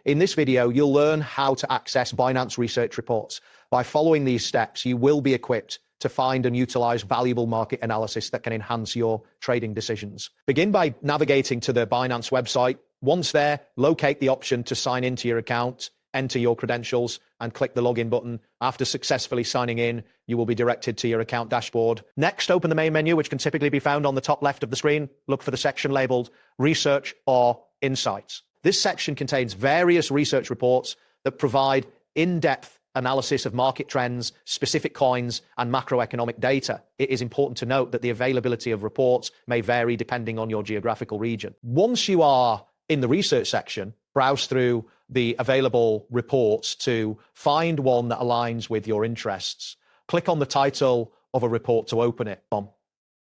In this video, you'll learn how to access Binance research reports. By following these steps, you will be equipped to find and utilize valuable market analysis that can enhance your trading decisions. Begin by navigating to the Binance website. Once there, locate the option to sign into your account, enter your credentials, and click the login button. After successfully signing in, you will be directed to your account dashboard. Next, open the main menu, which can typically be found on the top left of the screen. Look for the section labeled Research or Insights. This section contains various research reports that provide in-depth analysis of market trends, specific coins, and macroeconomic data. It is important to note that the availability of reports may vary depending on your geographical region. Once you are in the research section, browse through the available reports to find one that aligns with your interests. Click on the title of a report to open it.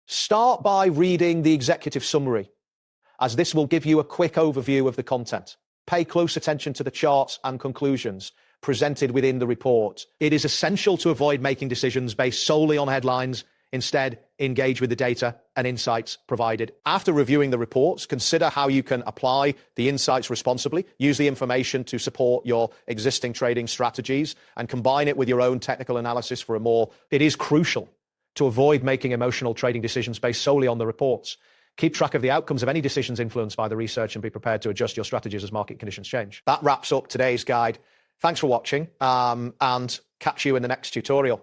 Start by reading the executive summary, as this will give you a quick overview of the content. Pay close attention to the charts and conclusions presented within the report. It is essential to avoid making decisions based solely on headlines. Instead, engage with the data and insights provided. After reviewing the reports, consider how you can apply the insights responsibly. Use the information to support your existing trading strategies and combine it with your own technical analysis for a more. It is crucial to avoid making emotional trading decisions based solely on the reports. Keep track of the outcomes of any decisions influenced by the research and be prepared to adjust your strategies as market conditions change. That wraps up today's guide. Thanks for watching, and catch you in the next tutorial.